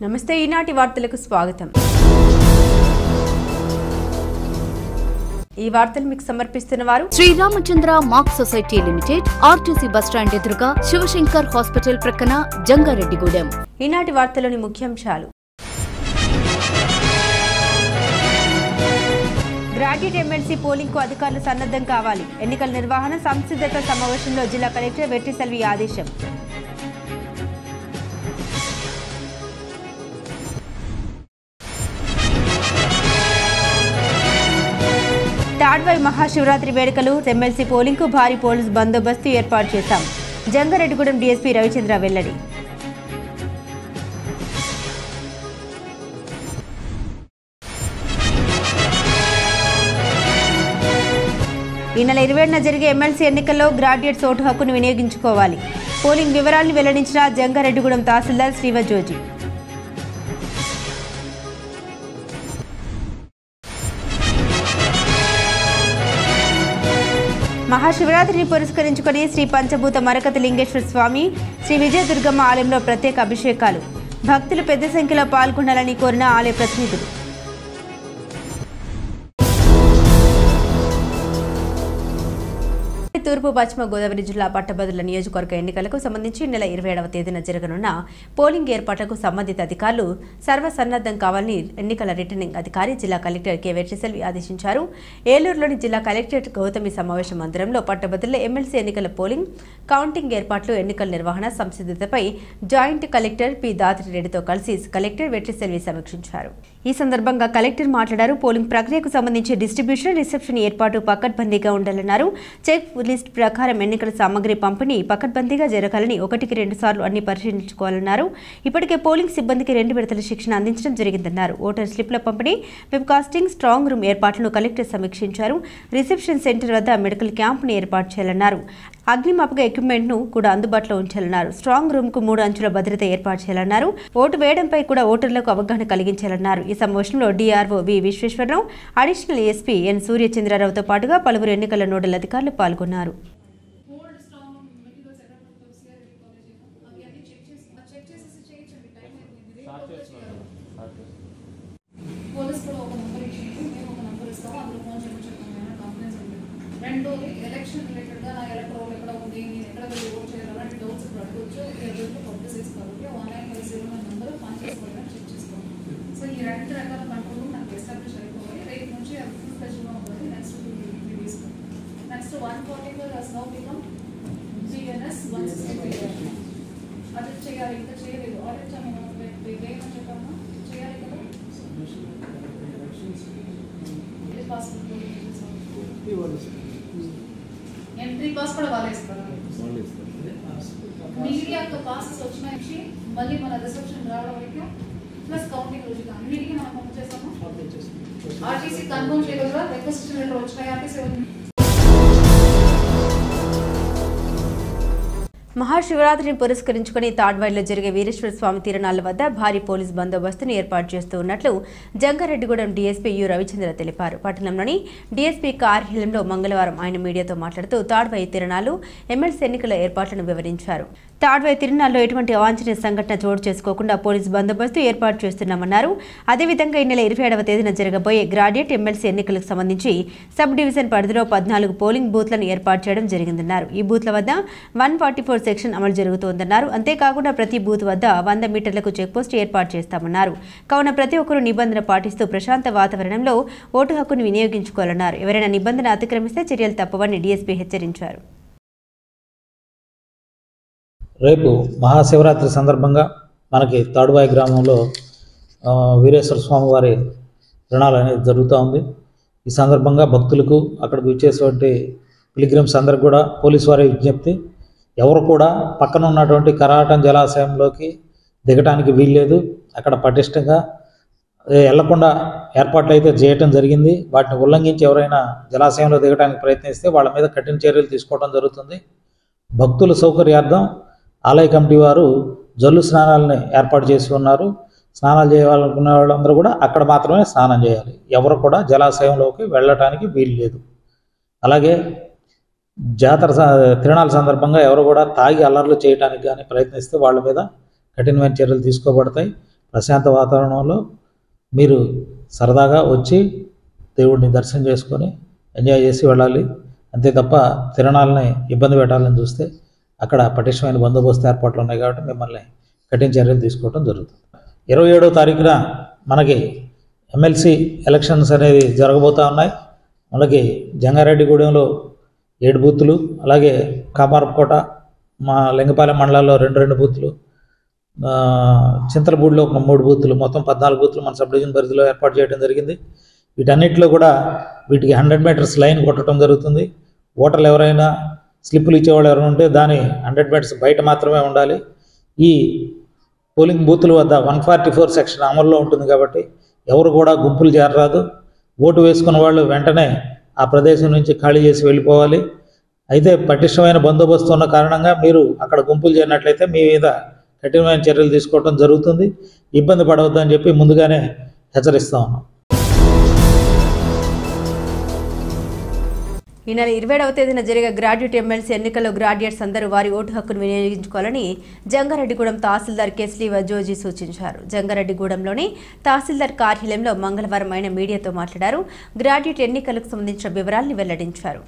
నమస్తే ఈనాటి వార్తలకు స్వాగతం. ఈ వార్తలు మీకు సమర్పిస్తున్న వారు Shri Ramachandra mark society limited, RTC bus stand ఎదురుగా, శివశంకర్ హాస్పిటల్ ప్రక్కన, జంగారెడ్డిగూడెం. ఈనాటి వార్తలోని ముఖ్యాంశాలు. గ్రాడ్యుయేట్ ఎమ్మెల్సీ పోలింగ్ కు అధికారులు సన్నద్ధం కావాలి. ఎన్నికల నిర్వహణ సంసిద్ధత సమావేశంలో జిల్లా కలెక్టర్ వెట్రిసెల్వి ఆదేశం. తాడ్వాయి మహాశివరాత్రి వేడుకలు, ఎమ్మెల్సీ పోలింగ్ కు భారీ పోలీసు బందోబస్తు ఏర్పాటు చేశాం. జంగారెడ్డిగూడెం డీఎస్పీ రవిచంద్ర వెల్లడి. ఈ నెల 27న జరిగే ఎమ్మెల్సీ ఎన్నికల్లో గ్రాడ్యుయేట్స్ ఓటు హక్కును వినియోగించుకోవాలి. పోలింగ్ వివరాలను వెల్లడించిన జంగారెడ్డిగూడెం తహసీల్దార్ శ్రీవజ్యోతి. మహాశివరాత్రిని పురస్కరించుకుని శ్రీ పంచభూత మరకత లింగేశ్వర స్వామి, శ్రీ విజయదుర్గమ్మ ఆలయంలో ప్రత్యేక అభిషేకాలు. భక్తులు పెద్ద సంఖ్యలో పాల్గొనాలని కోరిన ఆలయ ప్రతినిధులు. తూర్పు పశ్చిమ గోదావరి జిల్లా పట్టభద్రుల నియోజకవర్గ ఎన్నికలకు సంబంధించి నెల 27వ తేదీన జరగనున్న పోలింగ్ ఏర్పాట్లకు సంబంధిత అధికారులు సర్వసన్నద్ధం కావాలని ఎన్నికల రిటర్నింగ్ అధికారి జిల్లా కలెక్టర్ కె వెట్రిసెల్వి ఆదేశించారు. ఏలూరులోని జిల్లా కలెక్టరేట్ గౌతమి సమావేశ మందిరంలో పట్టభద్రుల ఎమ్మెల్సీ ఎన్నికల పోలింగ్, కౌంటింగ్ ఏర్పాట్లు, ఎన్నికల నిర్వహణ సంసిద్ధతపై జాయింట్ కలెక్టర్ పి దాత్రిరెడ్డితో కలిసి కలెక్టర్ వెట్రిసెల్వి సమీక్షించారు. ఈ సందర్భంగా కలెక్టర్ మాట్లాడారు. పోలింగ్ ప్రక్రియకు సంబంధించి డిస్ట్రిబ్యూషన్, రిసెప్షన్ ఏర్పాటు పకడ్బందీగా ఉండాలన్నారు. చెక్ లిస్ట్ ప్రకారం ఎన్నికల సామగ్రి పంపిణీ పకడ్బందీగా జరగాలని 1కి 2 సార్లు అన్ని పరిశీలించుకోవాలన్నారు. ఇప్పటికే పోలింగ్ సిబ్బందికి 2 విడతల శిక్షణ అందించడం జరిగిందన్నారు. ఓటర్ స్లిప్ల పంపిణీ, వెబ్కాస్టింగ్, స్ట్రాంగ్ రూమ్ ఏర్పాట్లను కలెక్టర్ సమీక్షించారు. రిసెప్షన్ సెంటర్ వద్ద మెడికల్ క్యాంప్ను ఏర్పాటు చేయాలన్నారు. అగ్నిమాపక ఎక్విప్మెంట్ను కూడా అందుబాటులో ఉంచాలన్నారు. స్ట్రాంగ్ రూమ్ కు 3 అంచుల భద్రత ఏర్పాటు చేయాలన్నారు. ఓటు వేయడంపై కూడా ఓటర్లకు అవగాహన కలిగించాలన్నారు. ఈ సమావేశంలో DRO V Visweswararao, additional SP N సూర్యచంద్రరావుతో పాటుగా పలువురు ఎన్నికల నోడల్ అధికారులు పాల్గొన్నారు. రెండోది ఎలక్షన్ రిలేటెడ్గా నా ఎలక్ట్రోల్ ఎక్కడ ఉంది, నేను ఎక్కడ వెళ్ళి ఓట్ చేయాలి అలాంటి డౌట్స్ ఇప్పుడు అడగవచ్చు. ఎవరిలో పబ్లిసైజ్ కాబట్టి ఆన్లైన్ రిసీవ్ నెంబర్ పని చేసుకోవాలని చెక్ చేసుకోవాలి. సో ఈ 2 రకాల కంట్రోల్ నాకు ఎస్టాబ్లిష్ అయిపోవాలి. రేపు నుంచి అది ఫుల్ ఫ్లెజ్గా ఉంటుంది. Next 2 weeks next 144 has now become GNS 163. అది చేయాలి. ఇంకా చేయలేదు. ఆడిట్ ఏమని చెప్పాము చేయాలి కదా. ఇది పాస్పోర్ట్ ఎంట్రీ పాస్ కూడా వాళ్ళే ఇస్తారు. మీడియాకు పాసెస్ వచ్చినాయి. మళ్ళీ మన రిసెప్షన్ రావడం అయితే ప్లస్ కౌంటింగ్ రోజు అన్నిటికీ మనం పంపించేస్తాము. ఆర్టీసీ కన్ఫర్మ్ చేయగలరా? రిక్వెస్ట్ లెటర్ వచ్చినాయి. ఆర్టీసీ మహాశివరాత్రిని పురస్కరించుకుని తాడ్వాయిలో జరిగే వీరేశ్వర స్వామి తిరునాళ్ల వద్ద భారీ పోలీస్ బందోబస్తును ఏర్పాటు చేస్తూ ఉన్నట్లు జంగారెడ్డిగూడెం డీఎస్పీ యు రవిచంద్ర తెలిపారు. పట్టణంలోని డీఎస్పీ కార్యాలయంలో మంగళవారం ఆయన మీడియాతో మాట్లాడుతూ తాడ్వాయి తిరునాళ్లు, ఎమ్మెల్సీ ఎన్నికల ఏర్పాట్లను వివరించారు. తాడ్వాయి తిరునాళ్లలో ఎటువంటి అవాంఛనీయ సంఘటన చోటు చేసుకోకుండా పోలీసు బందోబస్తు ఏర్పాటు చేస్తున్నామన్నారు. అదేవిధంగా ఈ నెల 27వ తేదీన జరగబోయే గ్రాడ్యుయేట్ ఎమ్మెల్సీ ఎన్నికలకు సంబంధించి సబ్ డివిజన్ పరిధిలో 14 పోలింగ్ బూత్లను ఏర్పాటు చేయడం జరిగిందన్నారు. ఈ బూత్ల వద్ద 144 సెక్షన్ అమలు జరుగుతోందన్నారు. అంతేకాకుండా ప్రతి బూత్ వద్ద 100 మీటర్లకు చెక్పోస్ట్ ఏర్పాటు చేస్తామన్నారు. కావున ప్రతి ఒక్కరూ నిబంధన పాటిస్తూ ప్రశాంత వాతావరణంలో ఓటు హక్కును వినియోగించుకోవాలన్నారు. ఎవరైనా నిబంధన అతిక్రమిస్తే చర్యలు తప్పవని డీఎస్పీ హెచ్చరించారు. రేపు మహాశివరాత్రి సందర్భంగా మనకి తాడువాయి గ్రామంలో వీరేశ్వర స్వామి వారి తిరునాళ్ళు అనేది జరుగుతూ ఉంది. ఈ సందర్భంగా భక్తులకు అక్కడికి వచ్చేటువంటి పిలిగ్రిమ్స్ అందరికి కూడా పోలీసు వారి విజ్ఞప్తి, ఎవరు కూడా పక్కన ఉన్నటువంటి కరాటం జలాశయంలోకి దిగటానికి వీల్లేదు. అక్కడ పటిష్టంగా వెళ్లకుండా ఏర్పాట్లు అయితే చేయటం జరిగింది. వాటిని ఉల్లంఘించి ఎవరైనా జలాశయంలో దిగడానికి ప్రయత్నిస్తే వాళ్ళ మీద కఠిన చర్యలు తీసుకోవడం జరుగుతుంది. భక్తుల సౌకర్యార్థం ఆలయ కమిటీ వారు జల్లు స్నానాలని ఏర్పాటు చేసి ఉన్నారు. స్నానాలు చేయాలనుకునే వాళ్ళందరూ కూడా అక్కడ మాత్రమే స్నానం చేయాలి. ఎవరు కూడా జలాశయంలోకి వెళ్ళటానికి వీలు లేదు. అలాగే జాతర తిరణాల సందర్భంగా ఎవరు కూడా తాగి అల్లర్లు చేయడానికి కానీ ప్రయత్నిస్తే వాళ్ళ మీద కఠినమైన చర్యలు తీసుకోబడతాయి. ప్రశాంత వాతావరణంలో మీరు సరదాగా వచ్చి దేవుడిని దర్శనం చేసుకొని ఎంజాయ్ చేసి వెళ్ళాలి. అంతే తప్ప తిరణాలని ఇబ్బంది పెట్టాలని చూస్తే అక్కడ పటిష్టమైన బందోబస్తు ఏర్పాట్లు ఉన్నాయి కాబట్టి మిమ్మల్ని కఠిన చర్యలు తీసుకోవడం జరుగుతుంది. 27వ తారీఖున మనకి ఎమ్మెల్సీ ఎలక్షన్స్ అనేవి జరగబోతూ ఉన్నాయి. మనకి జంగారెడ్డిగూడెంలో 7 బూతులు, అలాగే కామారపుకోట, మా లింగపాలెం మండలాల్లో 2 బూతులు, చింతలపూడిలో ఒక 3 బూతులు, మొత్తం 14 బూతులు మన సబ్ డివిజన్ పరిధిలో ఏర్పాటు చేయడం జరిగింది. వీటన్నిటిలో కూడా వీటికి 100 మీటర్స్ లైన్ కొట్టడం జరుగుతుంది. ఓటర్లు ఎవరైనా స్లిప్పులు ఇచ్చేవాళ్ళు ఎవరైనా ఉంటే దాని 100 మీటర్స్ బయట మాత్రమే ఉండాలి. ఈ పోలింగ్ బూతుల వద్ద 144 సెక్షన్ అమల్లో ఉంటుంది కాబట్టి ఎవరు కూడా గుంపులు చేరరాదు. ఓటు వేసుకున్న వాళ్ళు వెంటనే ఆ ప్రదేశం నుంచి ఖాళీ చేసి వెళ్ళిపోవాలి. అయితే పటిష్టమైన బందోబస్తు ఉన్న కారణంగా మీరు అక్కడ గుంపులు చేరినట్లయితే మీ మీద కఠినమైన చర్యలు తీసుకోవడం జరుగుతుంది. ఇబ్బంది పడవద్దని చెప్పి ముందుగానే హెచ్చరిస్తా ఉన్నాం. ఈ నెల 27వ తేదీన జరిగే గ్రాడ్యుయేట్ ఎమ్మెల్సీ ఎన్నికల్లో గ్రాడ్యుయేట్స్ అందరూ వారి ఓటు హక్కును వినియోగించుకోవాలని జంగారెడ్డిగూడెం తహసీల్దార్ కేస్లీవ జోజీ సూచించారు. జంగారెడ్డిగూడెంలోని తహసీల్దార్ కార్యాలయంలో మంగళవారం ఆయన మీడియాతో మాట్లాడారు. గ్రాడ్యుయేట్ ఎన్నికలకు సంబంధించిన వివరాలను వెల్లడించారు.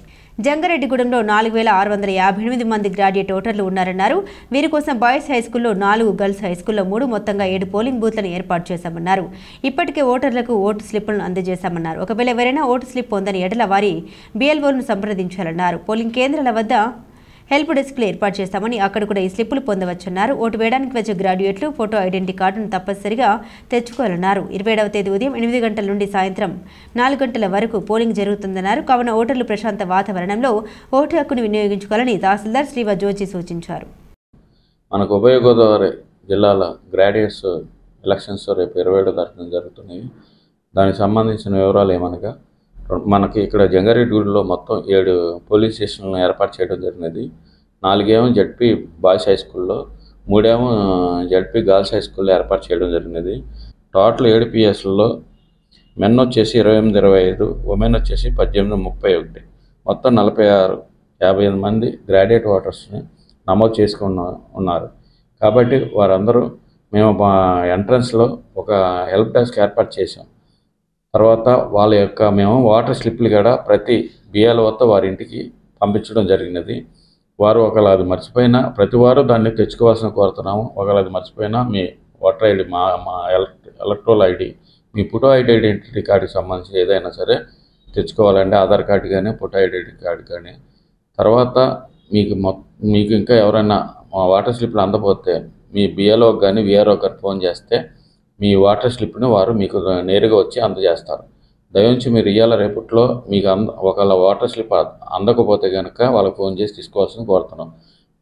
జంగారెడ్డిగూడెంలో 4658 మంది గ్రాడ్యుయేట్ ఓటర్లు ఉన్నారన్నారు. వీరి కోసం బాయ్స్ హైస్కూల్లో 4, గర్ల్స్ హైస్కూల్లో 3, మొత్తంగా 7 పోలింగ్ బూత్లను ఏర్పాటు చేశామన్నారు. ఇప్పటికే ఓటర్లకు ఓటు స్లిప్పులను అందజేశామన్నారు. ఒకవేళ ఎవరైనా ఓటు స్లిప్ పొందని ఎడల వారి BLOను సంప్రదించాలన్నారు. పోలింగ్ కేంద్రాల వద్ద హెల్ప్ డెస్క్లు ఏర్పాటు చేస్తామని, అక్కడ కూడా ఈ స్లిప్పులు పొందవచ్చన్నారు. ఓటు వేయడానికి వచ్చే గ్రాడ్యుయేట్లు ఫోటో ఐడెంటిటీ కార్డును తప్పనిసరిగా తెచ్చుకోవాలన్నారు. 27వ తేదీ ఉదయం 8 గంటల నుండి సాయంత్రం 4 గంటల వరకు పోలింగ్ జరుగుతుందన్నారు. కావున ఓటర్లు ప్రశాంత వాతావరణంలో ఓటు హక్కును వినియోగించుకోవాలని తహసీల్దార్ శ్రీవ జోజీ సూచించారు. మనకు ఉభయ గోదావరి జిల్లాల గ్రాడ్యుయేట్స్ ఎలక్షన్స్ రేపు 27వ తారీఖున జరుగుతున్నాయి. దానికి సంబంధించిన వివరాలు ఏమనగా, మనకి ఇక్కడ జంగారెడ్డిగూడెంలో మొత్తం 7 పోలింగ్ స్టేషన్లను ఏర్పాటు చేయడం జరిగినది. 4 ఏమో జడ్పీ బాయ్స్ హై స్కూల్లో, 3 ఏమో జడ్పీ గర్ల్స్ హై స్కూల్లో ఏర్పాటు చేయడం జరిగినది. టోటల్ 7 పిఎస్లలో మెన్ వచ్చేసి 28-25, ఉమెన్ వచ్చేసి 18-31, మొత్తం 46-58 మంది గ్రాడ్యుయేట్ ఓటర్స్ని నమోదు చేసుకుని ఉన్నారు. కాబట్టి వారందరూ మేము మా ఎంట్రన్స్లో ఒక హెల్ప్ డెస్క్ ఏర్పాటు చేసాం. తర్వాత వాళ్ళ యొక్క మేము వాటర్ స్లిప్లు కూడా ప్రతి BLOతో వారి ఇంటికి పంపించడం జరిగినది. వారు ఒకవేళ అది మర్చిపోయినా ప్రతి వారు దాన్ని తెచ్చుకోవాల్సిన కోరుతున్నాము. ఒకవేళ అది మర్చిపోయినా మీ ఓటర్ ఐడి, మా ఎలక్ట్రల్ ఐడి, మీ ఫోటో ఐడెంటిటీ కార్డుకి సంబంధించి ఏదైనా సరే తెచ్చుకోవాలంటే ఆధార్ కార్డు కానీ ఫోటో ఐడెంటిటీ కార్డు కానీ. తర్వాత మీకు ఇంకా ఎవరైనా వాటర్ స్లిప్లు అందకపోతే మీ BLOకి కానీ VRO గారికి ఫోన్ చేస్తే మీ వాటర్ స్లిప్ని వారు మీకు నేరుగా వచ్చి అందజేస్తారు. దయవుంచి మీరు ఇవాళ రేపట్లో మీకు ఒకవేళ వాటర్ స్లిప్ అందకపోతే కనుక వాళ్ళకి ఫోన్ చేసి తీసుకోవాల్సిన కోరుతున్నాం.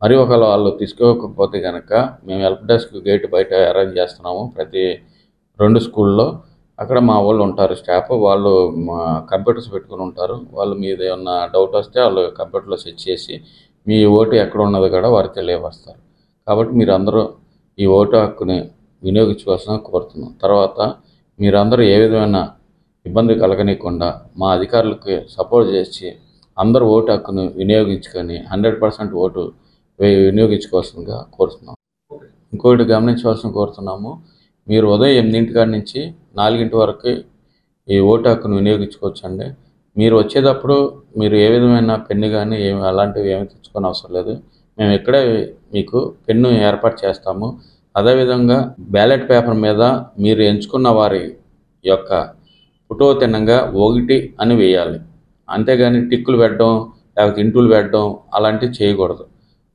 మరి ఒకవేళ వాళ్ళు తీసుకోకపోతే కనుక మేము హెల్ప్ డెస్క్ గేట్ బయట అరేంజ్ చేస్తున్నాము. ప్రతి 2 స్కూల్లో అక్కడ మా వాళ్ళు ఉంటారు, స్టాఫ్, వాళ్ళు కంప్యూటర్స్ పెట్టుకుని ఉంటారు. వాళ్ళు మీద ఏమన్నా డౌట్ వస్తే వాళ్ళు కంప్యూటర్లో సెర్చ్ చేసి మీ ఓటు ఎక్కడ ఉన్నది కూడా వారు తెలియపరుస్తారు. కాబట్టి మీరు అందరూ ఈ ఓటు హక్కుని వినియోగించుకోవాల్సిన కోరుతున్నాం. తర్వాత మీరందరూ ఏ విధమైన ఇబ్బంది కలగనీయకుండా మా అధికారులకు సపోర్ట్ చేసి అందరూ ఓటు హక్కును వినియోగించుకొని 100% ఓటు వినియోగించుకోవాల్సిందిగా కోరుతున్నాం. ఇంకొకటి గమనించవలసిన కోరుతున్నాము, మీరు ఉదయం 8 కాడి నుంచి 4 వరకు ఈ ఓటు హక్కును వినియోగించుకోవచ్చండి. మీరు వచ్చేటప్పుడు మీరు ఏ విధమైన పెన్ను కానీ అలాంటివి ఏమి తెచ్చుకొని అవసరం లేదు. మేము ఇక్కడే మీకు పెన్ను ఏర్పాటు చేస్తాము. అదేవిధంగా బ్యాలెట్ పేపర్ మీద మీరు ఎంచుకున్న వారి యొక్క ఫోటో తిన్నంగా 1 అని వేయాలి. అంతేగాని టిక్కులు పెట్టడం లేకపోతే ఇంటులు పెట్టడం అలాంటివి చేయకూడదు.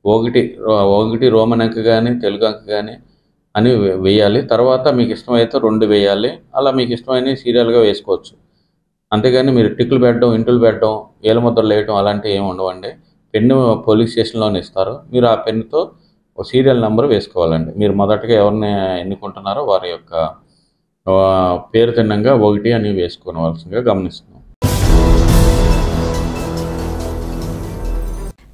1 రోమన్ అంక కానీ తెలుగు అంక కానీ అని వేయాలి. తర్వాత మీకు ఇష్టమైతే 2 వేయాలి. అలా మీకు ఇష్టమైన సీరియల్గా వేసుకోవచ్చు. అంతేగాని మీరు టిక్కులు పెట్టడం, ఇంటులు పెట్టడం, ఏలముద్రలు వేయడం అలాంటివి ఏమి ఉండవండి. పెన్ను పోలీస్ స్టేషన్లోనే ఇస్తారు. మీరు ఆ పెన్నుతో సీరియల్ నెంబర్ వేసుకోవాలండి. మీరు మొదటగా ఎవరిని ఎన్నుకుంటున్నారో వారి యొక్క పేరు తిన్నంగా 1 అని వేసుకోవాల్సిందిగా గమనిస్తున్నాం.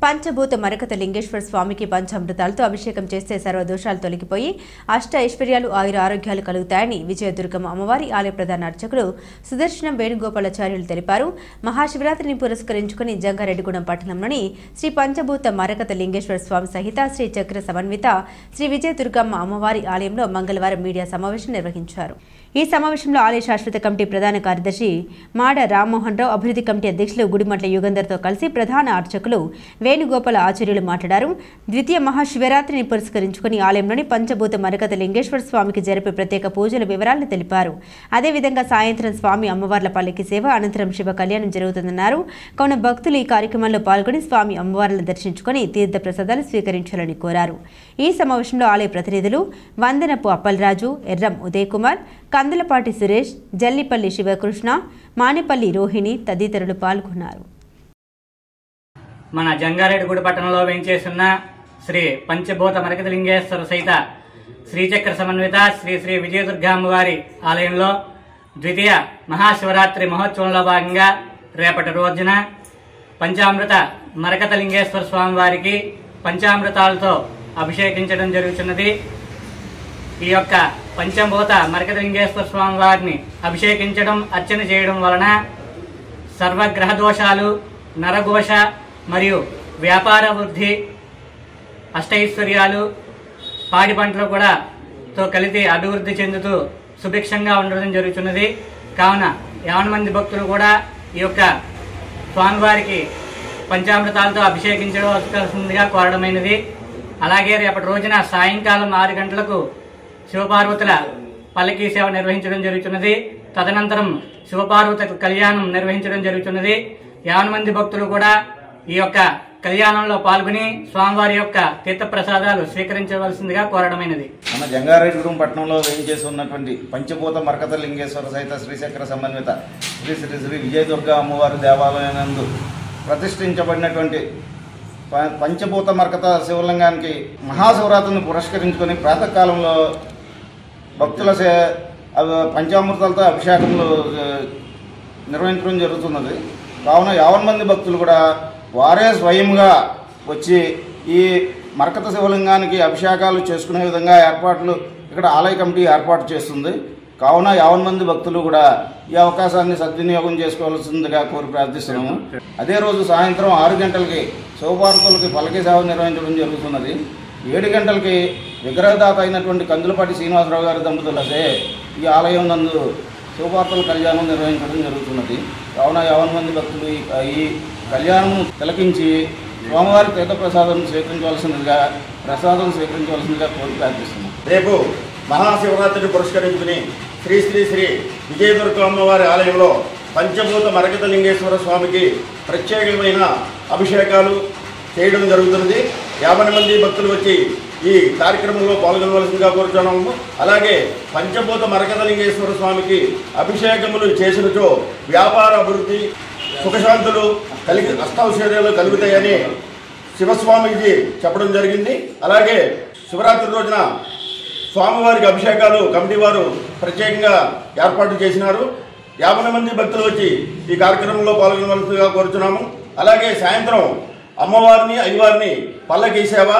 పంచభూత మరకత లింగేశ్వర స్వామికి పంచామృతాలతో అభిషేకం చేస్తే సర్వదోషాలు తొలగిపోయి అష్ట ఐశ్వర్యాలు ఆయుర ఆరోగ్యాలు కలుగుతాయని విజయదుర్గమ్మ అమ్మవారి ఆలయ ప్రధాన అర్చకులు సుదర్శనం వేణుగోపాలాచార్యులు తెలిపారు. మహాశివరాత్రిని పురస్కరించుకుని జంగారెడ్డిగూడెం పట్టణంలోని శ్రీ పంచభూత మరకత లింగేశ్వర స్వామి సహిత శ్రీ చక్ర సమన్విత శ్రీ విజయదుర్గమ్మ అమ్మవారి ఆలయంలో మంగళవారం మీడియా సమావేశం నిర్వహించారు. ఈ సమావేశంలో ఆలయ శాశ్వత కమిటీ ప్రధాన కార్యదర్శి మాడ రామ్మోహన్ రావు, అభివృద్ధి కమిటీ అధ్యక్షులు గుడిమట్ల యుగంధర్తో కలిసి ప్రధాన అర్చకులు వేణుగోపాల ఆచార్యులు మాట్లాడారు. ద్వితీయ మహాశివరాత్రిని పురస్కరించుకుని ఆలయంలోని పంచభూత మరకత లింగేశ్వర స్వామికి జరిపే ప్రత్యేక పూజల వివరాలను తెలిపారు. అదేవిధంగా సాయంత్రం స్వామి అమ్మవార్ల పల్లకి సేవ అనంతరం శివ కళ్యాణం జరుగుతుందన్నారు. కావున భక్తులు ఈ కార్యక్రమంలో పాల్గొని స్వామి అమ్మవార్లను దర్శించుకుని తీర్థ ప్రసాదాలు స్వీకరించాలని కోరారు. ఈ సమావేశంలో ఆలయ ప్రతినిధులు వందనపు అప్పలరాజు, ఎర్రం ఉదయ్ కుమార్, కందులపాటి సురేష్, జల్లిపల్లి శివకృష్ణ, మానేపల్లి రోహిణి తదితరులు పాల్గొన్నారు. మన జంగారెడ్డిగూడ పట్టణంలో వేంచేస్తున్న శ్రీ పంచభూత మరకతలింగేశ్వర సహిత శ్రీచక్ర సమన్విత శ్రీ శ్రీ విజయదుర్గ అమ్మవారి ఆలయంలో ద్వితీయ మహాశివరాత్రి మహోత్సవంలో భాగంగా రేపటి రోజున పంచామృత మరకతలింగేశ్వర స్వామి వారికి పంచామృతాలతో అభిషేకించడం జరుగుతున్నది. ఈ యొక్క పంచభూత మరకతలింగేశ్వర స్వామి వారిని అభిషేకించడం, అర్చన చేయడం వలన సర్వగ్రహ దోషాలు, నరఘోష మరియు వ్యాపార వృద్ధి, అష్టైశ్వర్యాలు, పాడి పంటలు కూడా తో కలిసి అభివృద్ధి చెందుతూ సుభిక్షంగా ఉండడం జరుగుతున్నది. కావున 50 మంది భక్తులు కూడా ఈ యొక్క స్వామివారికి పంచామృతాలతో అభిషేకించవలసిందిగా కోరడమైనది. అలాగే రేపటి రోజున సాయంకాలం 6 గంటలకు శివపార్వతుల పల్లకీ సేవ నిర్వహించడం జరుగుతున్నది. తదనంతరం శివపార్వతుల కళ్యాణం నిర్వహించడం జరుగుతున్నది. 50 మంది భక్తులు కూడా ఈ యొక్క కళ్యాణంలో పాల్గొని స్వామివారి యొక్క తీర్థ ప్రసాదాలు స్వీకరించవలసిందిగా కోరడమైనది. మన జంగారెడ్డిగూడెం పట్టణంలో వేయించేసి ఉన్నటువంటి పంచభూత మరకత లింగేశ్వర సహిత శ్రీచక్ర సమన్విత శ్రీ శ్రీ శ్రీ విజయదుర్గ అమ్మవారి దేవాలయానందు ప్రతిష్ఠించబడినటువంటి పంచభూత మరకత శివలింగానికి మహాశివరాత్రిని పురస్కరించుకొని ప్రాతకాలంలో భక్తుల పంచామృతాలతో అభిషేకములు నిర్వహించడం జరుగుతున్నది. కావున 50 మంది భక్తులు కూడా వారే స్వయంగా వచ్చి ఈ మరకత శివలింగానికి అభిషేకాలు చేసుకునే విధంగా ఏర్పాట్లు ఇక్కడ ఆలయ కమిటీ ఏర్పాటు చేస్తుంది. కావున 50 మంది భక్తులు కూడా ఈ అవకాశాన్ని సద్వినియోగం చేసుకోవాల్సిందిగా కోరి ప్రార్థిస్తున్నాము. అదే రోజు సాయంత్రం 6 గంటలకి శివపార్వతులకి పల్లకీ సేవ నిర్వహించడం జరుగుతున్నది. 7 గంటలకి విగ్రహదాత అయినటువంటి కందులపాటి శ్రీనివాసరావు గారి దంపతులచే ఈ ఆలయం నందు శివపార్వతుల కళ్యాణం నిర్వహించడం జరుగుతున్నది. కావున 50 మంది భక్తులు ఈ కళ్యాణం తిలకించి స్వామివారి తీర్థ ప్రసాదం స్వీకరించవలసిందిగా కోరి ప్రార్థిస్తున్నాం. రేపు మహాశివరాత్రిని పురస్కరించుకుని శ్రీ శ్రీ శ్రీ విజయదుర్గ అమ్మవారి ఆలయంలో పంచభూత మరకత లింగేశ్వర స్వామికి ప్రత్యేకమైన అభిషేకాలు చేయడం జరుగుతున్నది. 50 మంది భక్తులు వచ్చి ఈ కార్యక్రమంలో పాల్గొనవలసిందిగా కోరుతున్నాము. అలాగే పంచభూత మరకత లింగేశ్వర స్వామికి అభిషేకములు చేసినచో వ్యాపార అభివృద్ధి, సుఖశాంతులు కలిగి అష్టౌశ్వర్యాలు కలుగుతాయని శివస్వామిజీ చెప్పడం జరిగింది. అలాగే శివరాత్రి రోజున స్వామివారికి అభిషేకాలు కమిటీ వారు ప్రత్యేకంగా ఏర్పాటు చేసినారు. 50 మంది భక్తులు వచ్చి ఈ కార్యక్రమంలో పాల్గొనవలసిందిగా కోరుతున్నాము. అలాగే సాయంత్రం అమ్మవారిని అయ్యవారిని పల్లకీ సేవ,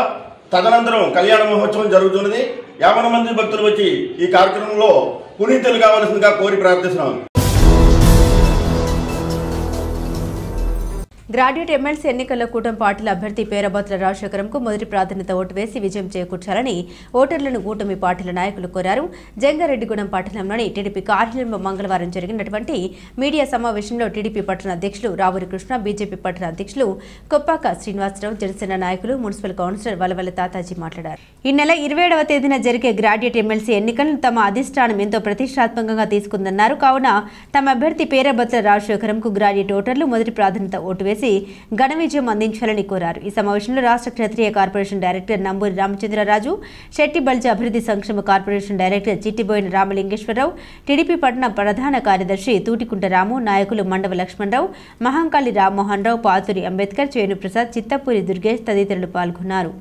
తదనంతరం కళ్యాణ మహోత్సవం జరుగుతున్నది. 50 మంది భక్తులు వచ్చి ఈ కార్యక్రమంలో పునీతులు కావాల్సిందిగా కోరి ప్రార్థిస్తున్నాము. గ్రాడ్యుయేట్ ఎమ్మెల్సీ ఎన్నికల్లో కూటమి పార్టీల అభ్యర్థి పేరబోతుల రాజశేఖరంకు మొదటి ప్రాధాన్యత ఓటు వేసి విజయం చేకూర్చాలని ఓటర్లను కూటమి పార్టీల నాయకులు కోరారు. జంగారెడ్డిగూడెం పట్టణంలోని టీడీపీ కార్యాలయంలో మంగళవారం జరిగినటువంటి మీడియా సమావేశంలో టీడీపీ పట్టణ అధ్యక్షులు రావూరి కృష్ణ, బీజేపీ పట్టణ అధ్యక్షులు కొప్పాక శ్రీనివాసరావు, జనసేన నాయకులు మున్సిపల్ కౌన్సిలర్ వలవల తాతాజీ మాట్లాడారు. ఈ నెల 27వ తేదీన జరిగే గ్రాడ్యుయేట్ ఎమ్మెల్సీ ఎన్నికలను తమ అధిష్టానం ఎంతో ప్రతిష్టాత్మకంగా తీసుకుందన్నారు. కావున తమ అభ్యర్థి పేరబోతుల రాజశేఖరంకు గ్రాడ్యుయేట్ ఓటర్లు మొదటి ప్రాధాన్యత ఓటు వేసి ఘన విజయం అందించాలని కోరారు. ఈ సమావేశంలో రాష్ట్ర క్షత్రియ కార్పొరేషన్ డైరెక్టర్ నంబూరి రామచంద్రరాజు, శెట్టి బల్జ అభివృద్ధి సంక్షేమ corporation director Chittiboina Ramalingeswara Rao, TDP పట్టణ ప్రధాన కార్యదర్శి తూటికుంట రాము, నాయకులు మండవ లక్ష్మణరావు, మహంకాళి రామ్మోహన్ రావు, పాతూరి అంబేద్కర్, చేనుప్రసాద్, చిత్తపూరి దుర్గేష్ తదితరులు పాల్గొన్నారు.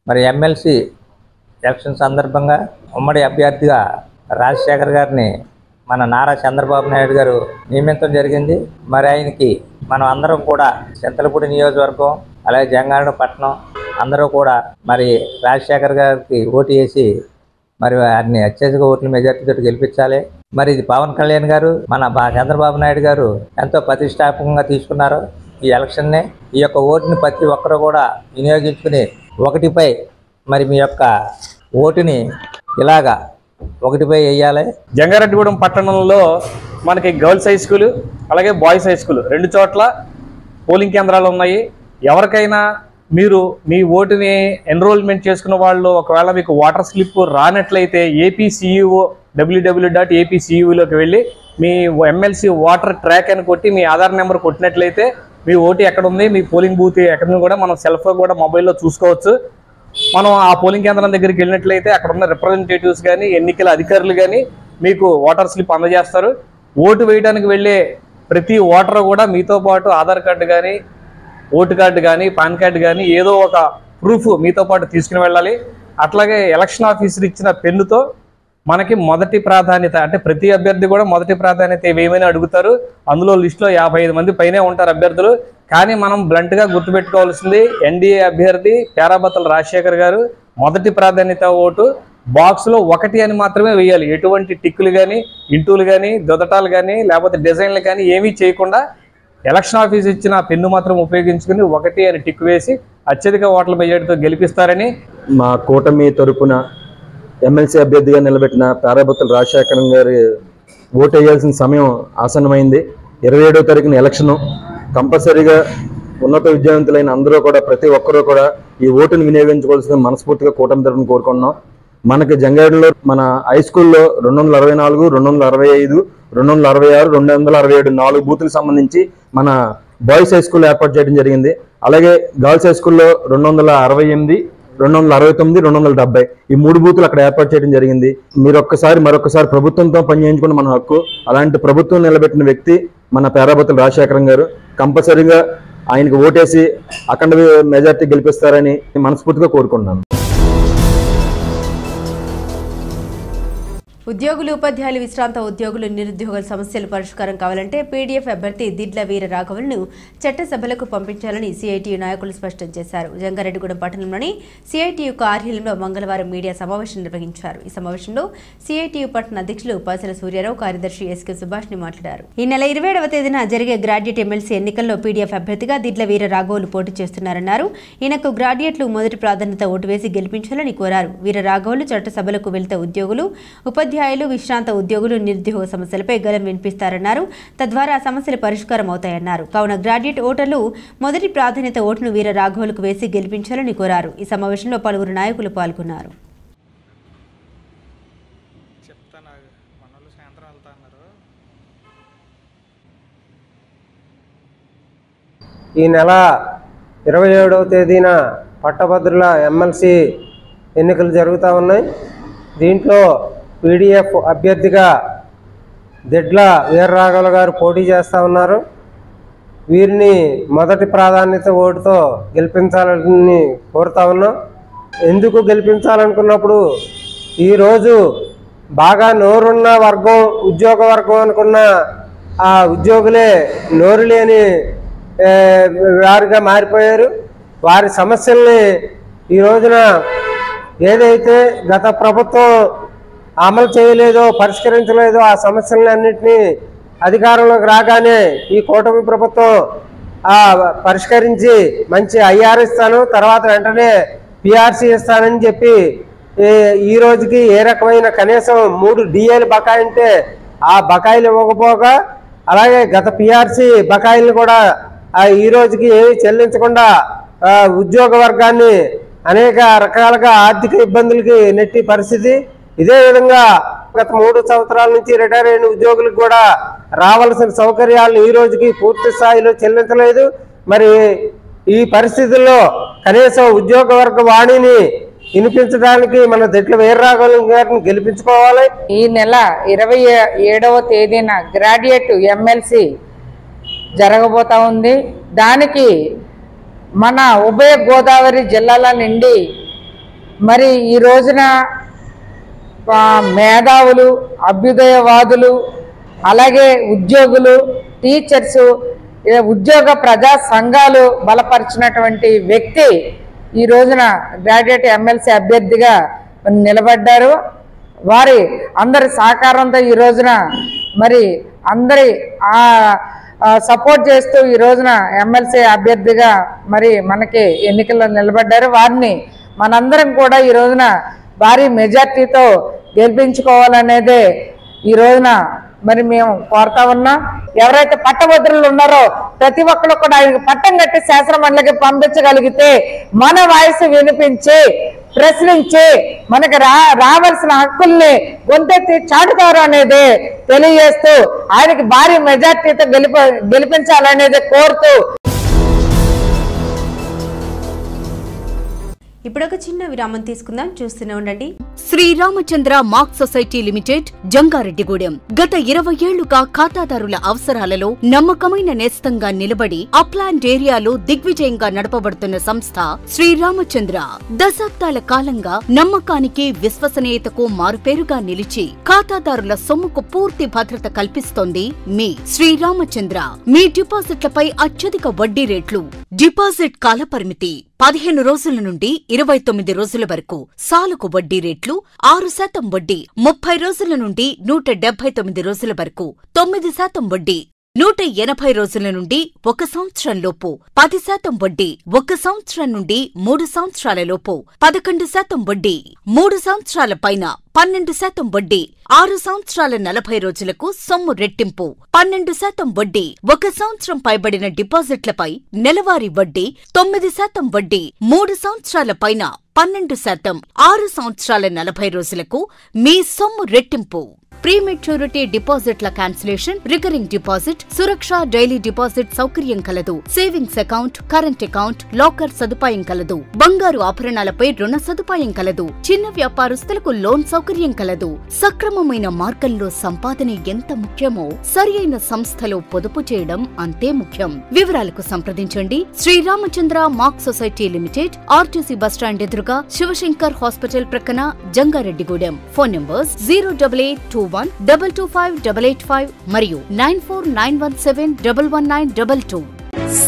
మరి ఎమ్మెల్సీ ఎలక్షన్ సందర్భంగా ఉమ్మడి అభ్యర్థిగా రాజశేఖర్ గారిని మన నారా చంద్రబాబు నాయుడు గారు నియమించడం జరిగింది. మరి ఆయనకి మనం అందరం కూడా చింతలపూడి నియోజకవర్గం అలాగే జంగారెడ్డి పట్టణం అందరూ కూడా మరి రాజశేఖర్ గారికి ఓటు వేసి మరి వారిని అత్యధిక ఓట్ల మెజార్టీతో గెలిపించాలి. మరి ఇది పవన్ కళ్యాణ్ గారు మన చంద్రబాబు నాయుడు గారు ఎంతో ప్రతిష్టాత్మకంగా తీసుకున్నారు ఈ ఎలక్షన్ని. ఈ యొక్క ఓటుని ప్రతి ఒక్కరూ కూడా వినియోగించుకుని ఒకటిపై మరి మీ యొక్క ఓటుని ఇలాగా ఒకటిపై వేయాలి. జంగారెడ్డిగూడెం పట్టణంలో మనకి గర్ల్స్ హై స్కూలు అలాగే బాయ్స్ హై స్కూల్ 2 చోట్ల పోలింగ్ కేంద్రాలు ఉన్నాయి. ఎవరికైనా మీరు మీ ఓటుని ఎన్రోల్మెంట్ చేసుకున్న వాళ్ళు ఒకవేళ మీకు వాటర్ స్లిప్ రానట్లయితే APCEO www.apceu.లోకి వెళ్ళి మీ ఎమ్మెల్సీ వాటర్ ట్రాక్ అని కొట్టి మీ ఆధార్ నెంబర్ కొట్టినట్లయితే మీ ఓటు ఎక్కడ ఉంది, మీ పోలింగ్ బూత్ ఎక్కడ కూడా మనం సెల్ఫ్గా కూడా మొబైల్లో చూసుకోవచ్చు. మనం ఆ పోలింగ్ కేంద్రం దగ్గరికి వెళ్ళినట్లయితే అక్కడ ఉన్న రిప్రజెంటేటివ్స్ కానీ ఎన్నికల అధికారులు కానీ మీకు వాటర్ స్లిప్ అందజేస్తారు. ఓటు వేయడానికి వెళ్ళే ప్రతి ఓటర్ కూడా మీతో పాటు ఆధార్ కార్డు కానీ ఓటు కార్డు కానీ పాన్ కార్డు కానీ ఏదో ఒక ప్రూఫ్ మీతో పాటు తీసుకుని వెళ్ళాలి. అట్లాగే ఎలక్షన్ ఆఫీసర్ ఇచ్చిన పెన్నుతో మనకి మొదటి ప్రాధాన్యత అంటే ప్రతి అభ్యర్థి కూడా మొదటి ప్రాధాన్యత ఏమైనా అడుగుతారు. అందులో లిస్టులో 55 మంది పైనే ఉంటారు అభ్యర్థులు. కానీ మనం బ్లంట్గా గుర్తుపెట్టుకోవాల్సింది NDA అభ్యర్థి పేరాబత్తుల రాజశేఖర్ గారు మొదటి ప్రాధాన్యత ఓటు బాక్స్లో 1 అని మాత్రమే వేయాలి. ఎటువంటి టిక్కులు కానీ ఇంటూలు కానీ దొదటాలు కానీ లేకపోతే డిజైన్లు కానీ ఏమీ చేయకుండా ఎలక్షన్ ఆఫీస్ ఇచ్చిన పెన్ను మాత్రం ఉపయోగించుకుని 1 అని టిక్ వేసి అత్యధిక ఓట్ల మెజార్టీతో గెలిపిస్తారని మా కూటమి తరపున ఎమ్మెల్సీ అభ్యర్థిగా నిలబెట్టిన పేరాబత్తుల రాజశేఖరం గారి ఓటు వేయాల్సిన సమయం ఆసన్నమైంది. 27వ తారీఖున ఎలక్షను. కంపల్సరీగా ఉన్నత విద్యావంతులైన అందరూ కూడా ప్రతి ఒక్కరూ కూడా ఈ ఓటును వినియోగించుకోవాల్సిన మనస్ఫూర్తిగా కూటమి తరపున కోరుకుంటున్నాం. మనకి జంగారెడ్డిలో మన హై స్కూల్లో 264, 265, 266, 267 4 బూతులకు సంబంధించి మన బాయ్స్ హై స్కూల్ ఏర్పాటు చేయడం జరిగింది. అలాగే గర్ల్స్ హై స్కూల్లో 268, 269, 270 ఈ 3 బూతులు అక్కడ ఏర్పాటు చేయడం జరిగింది. మరొకసారి ప్రభుత్వంతో పనిచేయించుకున్న మన హక్కు. అలాంటి ప్రభుత్వం నిలబెట్టిన వ్యక్తి మన పేరాబత్తుల రాజశేఖరం గారు. కంపల్సరీగా ఆయనకు ఓటేసి అఖండ మెజార్టీ గెలిపిస్తారని మనస్ఫూర్తిగా కోరుకుంటున్నాను. ఉద్యోగులు ఉపాధ్యాయులు విశ్రాంత ఉద్యోగులు నిరుద్యోగుల సమస్యలు పరిష్కారం కావాలంటే PDF అభ్యర్థి దిడ్ల వీర రాఘవలను చట్టసభలకు పంపించాలని CITU నాయకులు స్పష్టం చేశారు. జంగారెడ్డిగూడెం పట్టణంలోని CITU కార్యాలయంలో మంగళవారం మీడియా సమావేశం నిర్వహించారు. ఈ సమావేశంలో CITU పట్టణ అధ్యక్షులు పాసల సూర్యారావు, కార్యదర్శి SK సుభాష్ ని మాట్లాడారు. ఈ నెల 27వ తేదీన జరిగే గ్రాడ్యుయేట్ ఎమ్మెల్సీ ఎన్నికల్లో PDF అభ్యర్థిగా దిడ్ల వీర రాఘవులు పోటీ చేస్తున్నారన్నారు. ఈయనకు గ్రాడ్యుయేట్లు మొదటి ప్రాధాన్యత ఓటు వేసి గెలిపించాలని కోరారు. వీర రాఘవులు చట్టసభలకు వెళ్తే ఉద్యోగులు ఉపాధ్యాయులు విశ్రాంత ఉద్యోగులు నిరుద్యోగ సమస్యలపై గలం వినిపిస్తారన్నారు. తద్వారా సమస్యలు పరిష్కారం అవుతాయన్నారు. కావున గ్రాడ్యుయేట్ ఓటర్లు మొదటి ప్రాధాన్యత ఓటును వీర రాఘవులకు వేసి గెలిపించాలని కోరారు. ఈ సమావేశంలో పలువురు నాయకులు పాల్గొన్నారు. ఈ నెల 27వ తేదీన పట్టభద్రుల ఎమ్మెల్సీ ఎన్నికలు జరుగుతూ ఉన్నాయి. దీంట్లో PDF అభ్యర్థిగా దిడ్ల వీరరాఘవుల గారు పోటీ చేస్తూ ఉన్నారు. వీరిని మొదటి ప్రాధాన్యత ఓటుతో గెలిపించాలని కోరుతా ఉన్నాం. ఎందుకు గెలిపించాలనుకున్నప్పుడు ఈరోజు బాగా నోరున్న వర్గం ఉద్యోగ వర్గం అనుకున్న ఆ ఉద్యోగులే నోరు లేని వారిగా మారిపోయారు. వారి సమస్యల్ని ఈ రోజున ఏదైతే గత ప్రభుత్వం అమలు చేయలేదో పరిష్కరించలేదో ఆ సమస్యలన్నింటినీ అధికారంలోకి రాగానే ఈ కూటమి ప్రభుత్వం పరిష్కరించి మంచి IR ఇస్తాను, తర్వాత వెంటనే PRC ఇస్తానని చెప్పి ఈ రోజుకి ఏ రకమైన కనీసం 3 DAలు బకాయి ఉంటే ఆ బకాయిలు ఇవ్వకపోగా అలాగే గత PRC బకాయిలు కూడా ఈ రోజుకి ఏమి చెల్లించకుండా ఉద్యోగ వర్గాన్ని అనేక రకాలుగా ఆర్థిక ఇబ్బందులకి నెట్టి పరిస్థితి. ఇదే విధంగా గత 3 సంవత్సరాల నుంచి రిటైర్ అయిన ఉద్యోగులకు కూడా రావాల్సిన సౌకర్యాలను ఈ రోజుకి పూర్తి స్థాయిలో చెల్లించలేదు. మరి ఈ పరిస్థితుల్లో కనీసం ఉద్యోగ వర్గ వాణిని వినిపించడానికి మన దిట్ల వీరరాఘవులు గారిని గెలిపించుకోవాలి. ఈ నెల 27వ తేదీన గ్రాడ్యుయేట్ ఎమ్మెల్సీ జరగబోతా ఉంది. దానికి మన ఉభయ గోదావరి జిల్లాల నుండి మరి ఈ రోజున మేధావులు, అభ్యుదయవాదులు, అలాగే ఉద్యోగులు, టీచర్సు, ఉద్యోగ ప్రజా సంఘాలు బలపరిచినటువంటి వ్యక్తి ఈ రోజున గ్రాడ్యుయేట్ ఎమ్మెల్సీ అభ్యర్థిగా నిలబడ్డారు. వారి అందరి సహకారంతో ఈ రోజున మరి అందరి సపోర్ట్ చేస్తూ ఈ రోజున ఎమ్మెల్సీ అభ్యర్థిగా మరి మనకి ఎన్నికల్లో నిలబడ్డారు. వారిని మనందరం కూడా ఈ రోజున భారీ మెజార్టీతో గెలిపించుకోవాలనేదే ఈ రోజున మరి మేము కోరుతా ఉన్నాం. ఎవరైతే పట్టభద్రులు ఉన్నారో ప్రతి ఒక్కరు కూడా ఆయనకు పట్టం కట్టి శాసనమండలికి పంపించగలిగితే మన వాయిస్ వినిపించి ప్రశ్నించి మనకి రావాల్సిన హక్కుల్ని గొంతెత్తి చాటుతారు అనేది తెలియజేస్తూ ఆయనకి భారీ మెజార్టీతో గెలిపించాలనేది కోరుతూ ఇప్పుడు ఒక చిన్న విరామం తీసుకుందాం, చూస్తూనే ఉండండి. Sriramachandra mark society limited, Jangareddygudem. గత 20 ఏళ్లుగా ఖాతాదారుల అవసరాలలో నమ్మకమైన నేస్తంగా నిలబడి అప్లాండ్ ఏరియాలో దిగ్విజయంగా నడపబడుతున్న సంస్థ శ్రీరామచంద్ర. దశాబ్దాల కాలంగా నమ్మకానికి, విశ్వసనీయతకు మారుపేరుగా నిలిచి ఖాతాదారుల సొమ్ముకు పూర్తి భద్రత కల్పిస్తోంది మీ శ్రీరామచంద్ర. మీ డిపాజిట్లపై అత్యధిక వడ్డీ రేట్లు, డిపాజిట్ కాలపరిమితి 15 రోజుల నుండి 29 రోజుల వరకు, సాలుకు వడ్డీ రేట్లు 6% వడ్డీ, 30 రోజుల నుండి 179 రోజుల వరకు 9% వడ్డీ, 180 రోజుల నుండి 1 సంవత్సరం లోపు 10% వడ్డీ, 1 సంవత్సరం నుండి 3 సంవత్సరాల లోపు 11% వడ్డీ, 3 సంవత్సరాల పైన 12% వడ్డీ, 6 సంవత్సరాల 40 రోజులకు సొమ్ము రెట్టింపు 12% వడ్డీ, 1 సంవత్సరం పైబడిన డిపాజిట్లపై నెలవారీ వడ్డీ 9% వడ్డీ, 3 సంవత్సరాల పైన 12%, 6 సంవత్సరాల 40 రోజులకు మీ సొమ్ము రెట్టింపు. ప్రీమెచ్యూరిటీ డిపాజిట్ల క్యాన్సిలేషన్, రికరింగ్ డిపాజిట్, సురక్ష డైలీ డిపాజిట్ సౌకర్యం కలదు. Savings account, current account, locker సదుపాయం కలదు. బంగారు ఆభరణాలపై రుణ సదుపాయం కలదు. చిన్న వ్యాపారస్తులకు లోన్ సౌకర్యం కలదు. సక్రమమైన మార్గంలో సంపాదన ఎంత ముఖ్యమో సరియైన సంస్థలో పొదుపు చేయడం అంతే ముఖ్యం. వివరాలకు సంప్రదించండి. Sriramachandra mark society limited, RTC bus stand ఎదురుగా, శివశంకర్ హాస్పిటల్ ప్రక్కన, జంగారెడ్డిగూడెం. ఫోన్ నంబర్స్ 08821225885 మరియు 9491711922.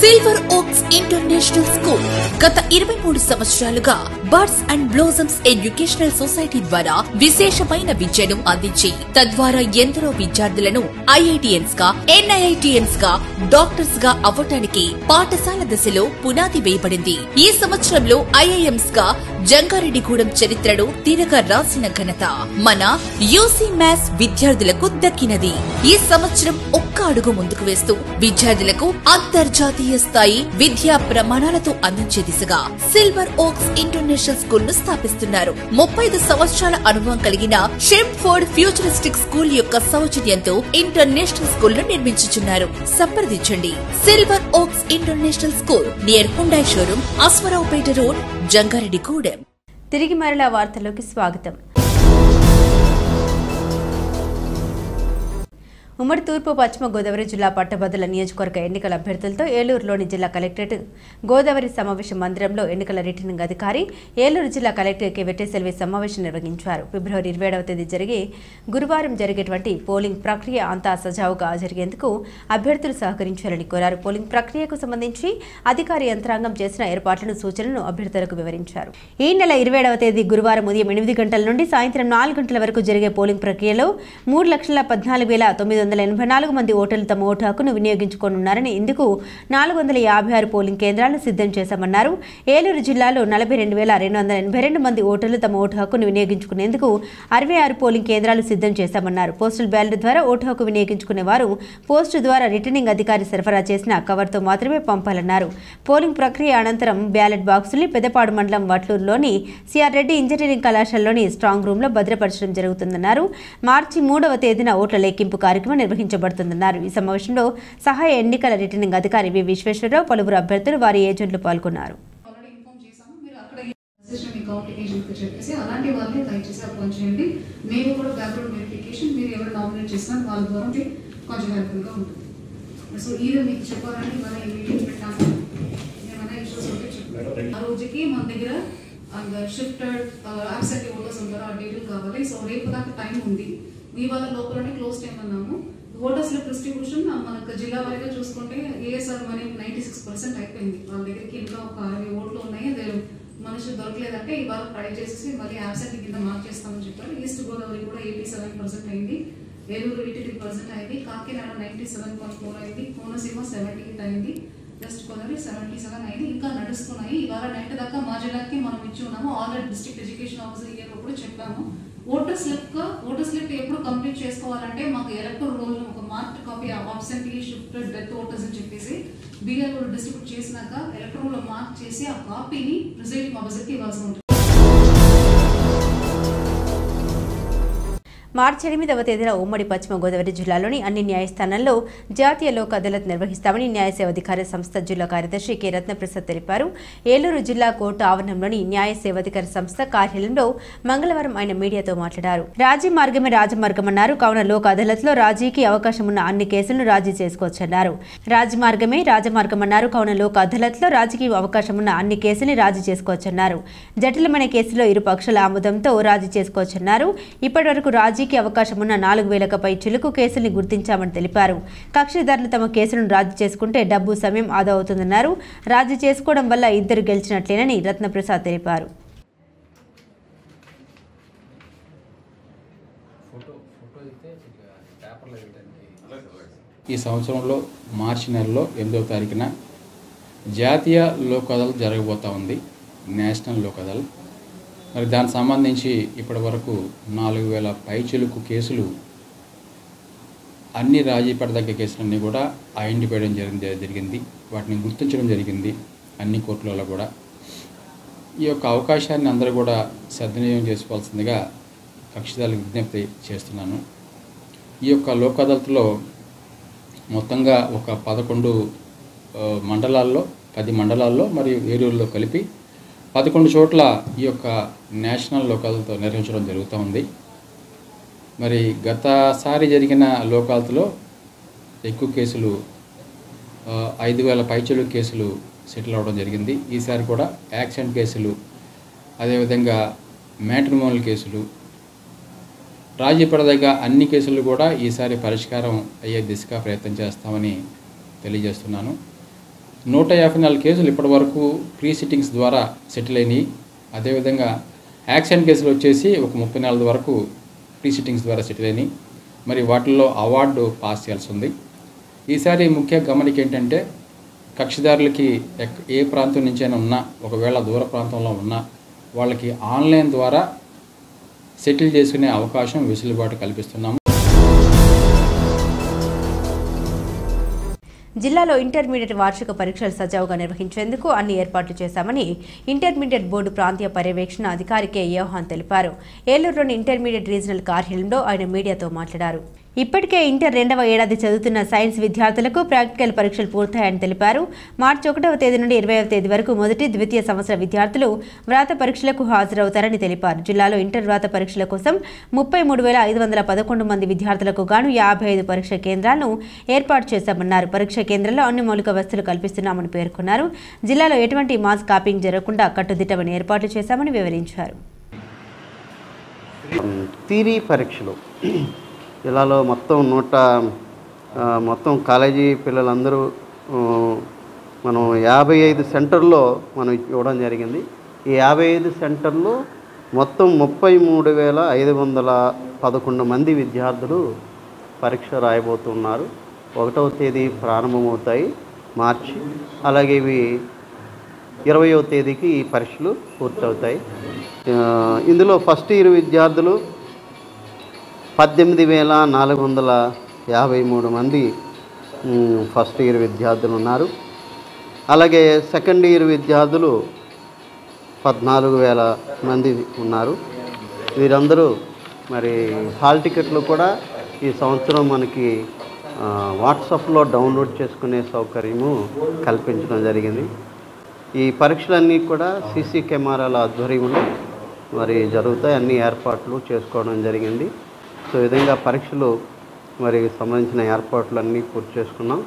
సిల్వర్ ఓక్స్ ఇంటర్నేషనల్ స్కూల్ గత 23 సంవత్సరాలుగా birds and blossoms educational society ద్వారా విశేషమైన విద్యను అందించి తద్వారా ఎందరో విద్యార్థులను ఐఐటిఎన్స్ గా, ఎన్ఐఐటిఎన్స్ గా, డాక్టర్స్ గా అవ్వటానికి పాఠశాల దశలో పునాది వేయబడింది. ఈ సంవత్సరంలో ఐఐఎంస్ గా జంగారెడ్డిగూడెం చరిత్రను తిరగ రాసిన ఘనత మన యూసీ మ్యాథ్స్ విద్యార్థులకు దక్కినది. ఈ సంవత్సరం ఒక్క అడుగు ముందుకు వేస్తూ విద్యార్థులకు అంతర్జాతీయ స్థాయి విద్యా ప్రమాణాలతో అందించే దిశగా సిల్వర్ ఓక్స్ ఇంటర్నేషనల్ స్కూల్ ను స్థాపిస్తున్నారు. 35 సంవత్సరాల అనుభవం కలిగిన షెంఫోర్డ్ ఫ్యూచరిస్టిక్ స్కూల్ యొక్క సౌజన్యంతో ఇంటర్నేషనల్ స్కూల్ ను నిర్మించుచున్నారు. సంప్రదించండి. Silver oaks international school near Hyundai showroom, Aswaraopeta road, Jangareddygudem. తిరిగి మరలా వార్తల్లోకి స్వాగతం. ఉమ్మడి తూర్పు పశ్చిమ గోదావరి జిల్లా పట్టభద్రుల నియోజకవర్గ ఎన్నికల అభ్యర్థులతో ఏలూరులోని జిల్లా కలెక్టరేట్ గోదావరి సమావేశ మందిరంలో ఎన్నికల రిటర్నింగ్ అధికారి, ఏలూరు జిల్లా కలెక్టర్ కె వెట్టెసెల్వి సమావేశం నిర్వహించారు. ఫిబ్రవరి 27వ తేదీ గురువారం జరిగేటువంటి పోలింగ్ ప్రక్రియ అంతా సజావుగా జరిగేందుకు అభ్యర్థులు సహకరించాలని కోరారు. పోలింగ్ ప్రక్రియకు సంబంధించి అధికారి యంత్రాంగం చేసిన ఏర్పాట్లను, సూచనలను అభ్యర్థులకు వివరించారు. ఈ నెల 27వ తేదీ గురువారం ఉదయం 8 గంటల నుండి సాయంత్రం 4 గంటల వరకు జరిగే పోలింగ్ ప్రక్రియలో 3,14,984 మంది ఓటర్లు తమ ఓటు హక్కును వినియోగించుకోనున్నారని, ఇందుకు 456 పోలింగ్ కేంద్రాలను సిద్ధం చేశామన్నారు. ఏలూరు జిల్లాలో 42,282 మంది ఓటర్లు తమ ఓటు హక్కును వినియోగించుకునేందుకు 66 పోలింగ్ కేంద్రాలు సిద్ధం చేశామన్నారు. పోస్టల్ బ్యాలెట్ ద్వారా ఓటు హక్కు వినియోగించుకునే వారు పోస్టు ద్వారా రిటర్నింగ్ అధికారి సరఫరా చేసిన కవర్తో మాత్రమే పంపాలన్నారు. పోలింగ్ ప్రక్రియ అనంతరం బ్యాలెట్ బాక్సుల్ని పెద్దపాడు మండలం వట్లూరులోని సిఆర్ రెడ్డి ఇంజనీరింగ్ కళాశాలలోని స్ట్రాంగ్ రూమ్ లో భద్రపరచడం జరుగుతుందన్నారు. మార్చి 3వ తేదీన ఓట్ల లెక్కింపు కార్యక్రమం నిర్వహించబడుతుందన్నారు. ఈ సమావేశంలో సహాయ ఎన్నికల రిటర్నింగ్ అధికారి వి విశ్వేశ్వరరావు, పలువురు అభ్యర్థులు, వారి ఏజెంట్లు పాల్గొన్నారు. అలాంటి వాళ్ళని దయచేసి అపాయింట్ చేయండి. మేము కూడా బ్యాక్గ్రౌండ్ వెరిఫికేషన్ మీరు ఎవరు నామినేట్ చేసినా వాళ్ళ ద్వారా కొంచెం హెల్ప్ఫుల్గా ఉంటుంది. సో ఇది మీకు చెప్పాలని మన ఈ మీటింగ్ పెట్టాము. ఏమైనా ఇష్యూస్ ఉంటే చెప్పండి. ఆ రోజుకి మన దగ్గర షిఫ్టెడ్ అబ్సెంట్ ఓటర్స్ ఉంటారు, ఆ డీటెయిల్ కావాలి. సో రేపు దాకా టైం ఉంది. మీ వాళ్ళ లోపలనే క్లోజ్ టైం అన్నాము. ఓటర్ స్లిప్ డిస్ట్రిబ్యూషన్ మనకు జిల్లా వారీగా చూసుకుంటే ఏఎస్ఆర్ మనీ 96% అయిపోయింది. వాళ్ళ దగ్గరికి ఇంకా ఒక 60 ఓట్లు ఉన్నాయి. అదే మనిషి దొరకలేదంటే ఇవాళ ట్రై చేసి మళ్ళీ యాబ్సెంట్ కింద మార్క్ చేస్తామని చెప్పారు. ఈస్ట్ గోదావరి కూడా 87% అయింది, ఏలూరు 83% అయింది, కాకినాడ 97.4 అయింది, కోనసీమ 78 అయింది, వెస్ట్ గోదావరి 77 అయింది. ఇంకా నడుస్తున్నాయి. ఇవాళ నైట్ దాకా మా జిల్లాకి మనం ఇచ్చి ఉన్నాము. Already district education officer year కూడా చెప్పాము. ఓటర్ స్లిప్ ఎప్పుడు కంప్లీట్ చేసుకోవాలంటే మాకు ఎలక్టోరల్ రోల్ ఒక mark copy absently shifted death voters అని చెప్పేసి బిఆర్ డిస్ట్రిబ్యూట్ చేసినాక ఎలక్టోరల్ లో మార్క్ చేసి ఆ కాపీని ప్రిసైడింగ్ ఆఫీసర్కి ఇవ్వాల్సి ఉంటుంది. మార్చి 8వ తేదీన ఉమ్మడి పశ్చిమ గోదావరి జిల్లాలోని అన్ని న్యాయస్థానాల్లో జాతీయ లోక్ అదాలత్ నిర్వహిస్తామని న్యాయ సేవాధికార సంస్థ జిల్లా కార్యదర్శి కె రత్నప్రసాద్ తెలిపారు. ఏలూరు జిల్లా కోర్టు ఆవరణంలోని న్యాయ సేవాధికార సంస్థ కార్యాలయంలో మంగళవారం ఆయన మీడియాతో మాట్లాడారు. రాజీ మార్గమే రాజమార్గమన్నారు. కావున లోక్ అదాలత్లో రాజీకి అవకాశం ఉన్న అన్ని కేసులను రాజీ చేసుకోవచ్చన్నారు. రాజీ మార్గమే రాజమార్గమన్నారు. కావున లోక్ అదాలత్లో రాజీకి అవకాశం ఉన్న అన్ని కేసుల్ని రాజీ చేసుకోవచ్చన్నారు. జటిలమైన కేసులో ఇరు పక్షాల ఆమోదంతో రాజీ చేసుకోవచ్చన్నారు. ఇప్పటి వరకు రాజీకి అవకాశం ఉన్న 4000కు పై చిలుకు కేసుల్ని గుర్తించామని తెలిపారు. కక్షిదారులు తమ కేసులను రాజీ చేసుకుంటే డబ్బు సమయం ఆదా అవుతుందన్నారు. రాజీ చేసుకోవడం వల్ల ఇద్దరు గెలిచినట్లేనని రత్నప్రసాద్ తెలిపారు. ఈ సంవత్సరంలో మార్చి నెలలో 8వ తారీఖున జాతీయ లోక్ అదాలత్ జరగబోతా ఉంది, నేషనల్ లోక్ అదాలత్. మరి దానికి సంబంధించి ఇప్పటి వరకు 4000 పైచిలుకు కేసులు, అన్ని రాజీ పడదగ్గ కేసులన్నీ కూడా ఐడెంటిఫై చేయడం జరిగింది. వాటిని గుర్తించడం జరిగింది అన్ని కోర్టులలో కూడా. ఈ యొక్క అవకాశాన్ని అందరూ కూడా సద్వినియోగం చేసుకోవాల్సిందిగా కక్షిదారులకు విజ్ఞప్తి చేస్తున్నాను. ఈ యొక్క లోక్ అదాలత్లో మొత్తంగా ఒక 11 మండలాల్లో 10 మండలాల్లో మరియు ఏలూరులో కలిపి 11 చోట్ల ఈ యొక్క నేషనల్ లోక్ అదాలత్ నిర్వహించడం జరుగుతూ ఉంది. మరి గతసారి జరిగిన లోక్ అదాలత్లో ఎక్కువ కేసులు 5000 పైచలు కేసులు సెటిల్ అవ్వడం జరిగింది. ఈసారి కూడా యాక్సిడెంట్ కేసులు, అదేవిధంగా మ్యాట్రిమోనియల్ కేసులు, రాజీ పడదగ్గ అన్ని కేసులు కూడా ఈసారి పరిష్కారం అయ్యే దిశగా ప్రయత్నం చేస్తామని తెలియజేస్తున్నాను. 154 కేసులు ఇప్పటి వరకు ప్రీ సిట్టింగ్స్ ద్వారా సెటిల్ అయినాయి. అదేవిధంగా యాక్సిడెంట్ కేసులు వచ్చేసి ఒక 34 వరకు ప్రీ సిట్టింగ్స్ ద్వారా సెటిల్ అయినాయి. మరి వాటిల్లో అవార్డు పాస్ చేయాల్సి ఉంది. ఈసారి ముఖ్య గమనిక ఏంటంటే కక్షిదారులకి ఏ ప్రాంతం నుంచైనా ఉన్నా, ఒకవేళ దూర ప్రాంతంలో ఉన్నా వాళ్ళకి ఆన్లైన్ ద్వారా సెటిల్ చేసుకునే అవకాశం వెసులుబాటు కల్పిస్తున్నాము. జిల్లాలో ఇంటర్మీడియట్ వార్షిక పరీక్షలు సజావుగా నిర్వహించేందుకు అన్ని ఏర్పాట్లు చేశామని ఇంటర్మీడియట్ బోర్డు ప్రాంతీయ పర్యవేక్షణ అధికారి కె యోహాన్ తెలిపారు. ఏలూరులోని ఇంటర్మీడియట్ రీజనల్ కార్యాలయంలో ఆయన మీడియాతో మాట్లాడారు. ఇప్పటికే ఇంటర్ 2వ ఏడాది చదువుతున్న సైన్స్ విద్యార్థులకు ప్రాక్టికల్ పరీక్షలు పూర్తయ్యాయని తెలిపారు. మార్చి 1వ తేదీ నుండి 20వ తేదీ వరకు మొదటి, ద్వితీయ సంవత్సర విద్యార్థులు వ్రాత పరీక్షలకు హాజరవుతారని తెలిపారు. జిల్లాలో ఇంటర్ వ్రాత పరీక్షల కోసం 33,511 మంది విద్యార్థులకు గాను 55 పరీక్ష కేంద్రాలను ఏర్పాటు చేశామన్నారు. పరీక్ష కేంద్రాల్లో అన్ని మౌలిక వసతులు కల్పిస్తున్నామని పేర్కొన్నారు. జిల్లాలో ఎటువంటి మాస్ కాపింగ్ జరగకుండా కట్టుదిట్టమైన ఏర్పాట్లు చేశామని వివరించారు. థియరీ పరీక్షలు జిల్లాలో మొత్తం కాలేజీ పిల్లలందరూ మనం 55 సెంటర్లో మనం ఇవ్వడం జరిగింది. ఈ 55 సెంటర్లో మొత్తం 33,511 మంది విద్యార్థులు పరీక్ష రాయబోతున్నారు. 1వ తేదీ ప్రారంభమవుతాయి మార్చి. అలాగే ఇవి 20వ తేదీకి ఈ పరీక్షలు పూర్తవుతాయి. ఇందులో ఫస్ట్ ఇయర్ విద్యార్థులు 18,453 మంది ఫస్ట్ ఇయర్ విద్యార్థులు ఉన్నారు. అలాగే సెకండ్ ఇయర్ విద్యార్థులు 14,000 మంది ఉన్నారు. వీరందరూ మరి హాల్ టికెట్లు కూడా ఈ సంవత్సరం మనకి వాట్సాప్లో డౌన్లోడ్ చేసుకునే సౌకర్యము కల్పించడం జరిగింది. ఈ పరీక్షలన్నీ కూడా సీసీ కెమెరాల ఆధ్వర్యంలో మరి జరుగుతాయి. అన్ని ఏర్పాట్లు చేసుకోవడం జరిగింది. సో ఈ విధంగా పరీక్షలు మరి సంబంధించిన ఏర్పాట్లన్నీ పూర్తి చేసుకున్నాం.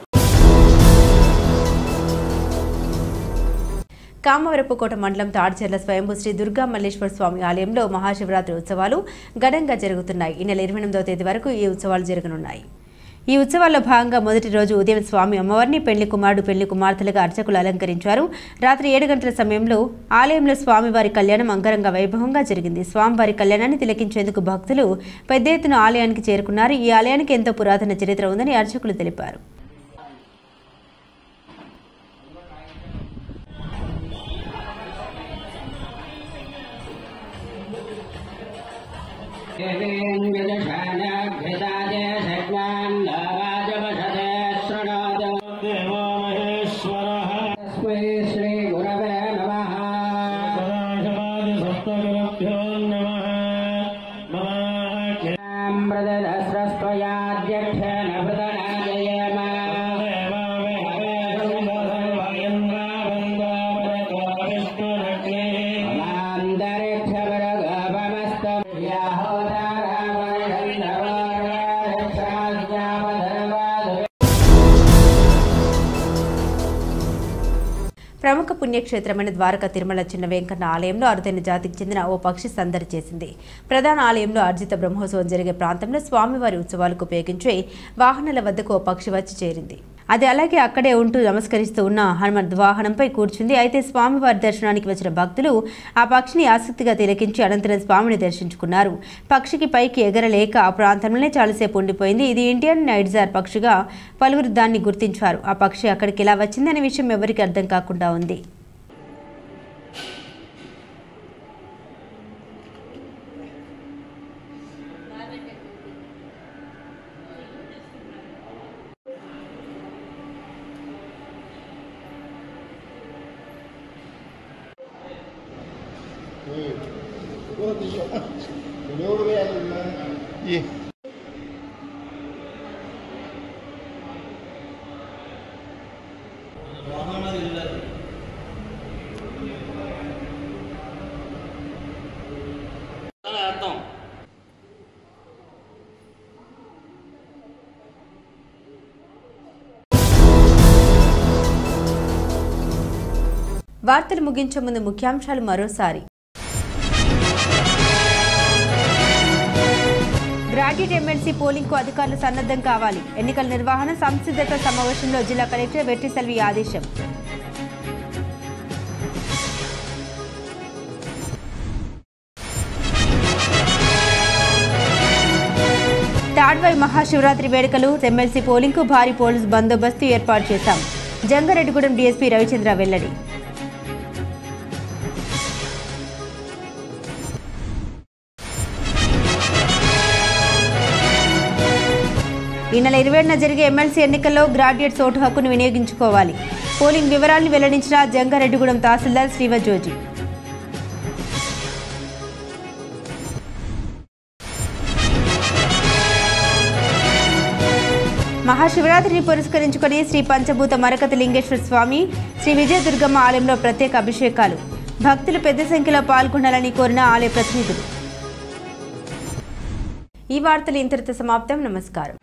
కామవరపుకోట మండలం తాడ్చెర్ల స్వయంభూ శ్రీ దుర్గా మల్లేశ్వర స్వామి ఆలయంలో మహాశివరాత్రి ఉత్సవాలు ఘనంగా జరుగుతున్నాయి. ఈ నెల 28వ తేదీ వరకు ఈ ఉత్సవాలు జరగనున్నాయి. ఈ ఉత్సవాల్లో భాగంగా మొదటి రోజు ఉదయం స్వామి అమ్మవారిని పెళ్లి కుమారుడు పెళ్లి కుమార్తెలుగా అర్చకులు అలంకరించారు. రాత్రి 7 గంటల సమయంలో ఆలయంలో స్వామివారి కళ్యాణం అంగరంగ వైభవంగా జరిగింది. స్వామివారి కళ్యాణాన్ని తిలకించేందుకు భక్తులు పెద్ద ఎత్తున ఆలయానికి చేరుకున్నారు. ఈ ఆలయానికి ఎంతో పురాతన చరిత్ర ఉందని అర్చకులు తెలిపారు. ప్రముఖ పుణ్యక్షేత్రమైన ద్వారకా తిరుమల చిన్న వెంకన్న ఆలయంలో అరుదైన జాతికి చెందిన ఓ పక్షి సందడి చేసింది. ప్రధాన ఆలయంలో అర్జిత బ్రహ్మోత్సవం జరిగే ప్రాంతంలో స్వామివారి ఉత్సవాలకు ఉపయోగించే వాహనాల వద్దకు ఓ పక్షి వచ్చి చేరింది. అది అలాగే అక్కడే ఉంటూ నమస్కరిస్తూ ఉన్న హనుమద్ వాహనంపై కూర్చుంది. అయితే స్వామివారి దర్శనానికి వచ్చిన భక్తులు ఆ పక్షిని ఆసక్తిగా తిలకించి అనంతరం స్వామిని దర్శించుకున్నారు. పక్షికి పైకి ఎగరలేక ఆ ప్రాంతంలోనే చాలాసేపు ఉండిపోయింది. ఇది ఇండియన్ నైట్జార్ పక్షిగా పలువురు దాన్ని గుర్తించారు. ఆ పక్షి అక్కడికి ఎలా వచ్చిందనే విషయం ఎవరికి అర్థం కాకుండా ఉంది. వార్తలు ముగించే ముందు ముఖ్యాంశాలు మరోసారి. గ్రాడ్యుయేట్ ఎమ్మెల్సీ పోలింగ్ కు అధికారులు సన్నద్ధం కావాలి. ఎన్నికల నిర్వహణ సంసిద్ధత సమావేశంలో జిల్లా కలెక్టర్ వెట్రిసెల్వి ఆదేశం. తాడ్వాయి మహాశివరాత్రి వేడుకలు ఎమ్మెల్సీ పోలింగ్ కు భారీ పోలీసు బందోబస్తు ఏర్పాటు చేశాం. జంగారెడ్డిగూడెం డీఎస్పీ రవిచంద్ర వెల్లడి. ఈ నెల 27న జరిగే ఎమ్మెల్సీ ఎన్నికల్లో గ్రాడ్యుయేట్స్ ఓటు హక్కును వినియోగించుకోవాలి. పోలింగ్ వివరాలను వెల్లడించిన జంగారెడ్డిగూడెం తహసీల్దార్ శ్రీవజ్జోజి. మహాశివరాత్రిని పురస్కరించుకుని శ్రీ పంచభూత మరకత లింగేశ్వర స్వామి, శ్రీ విజయదుర్గమ్మ ఆలయంలో ప్రత్యేక అభిషేకాలు. భక్తులు పెద్ద సంఖ్యలో పాల్గొనాలని కోరిన ఆలయ ప్రతినిధులు. ఈ వార్తలు ఇంతటితో సమాప్తం. నమస్కారం.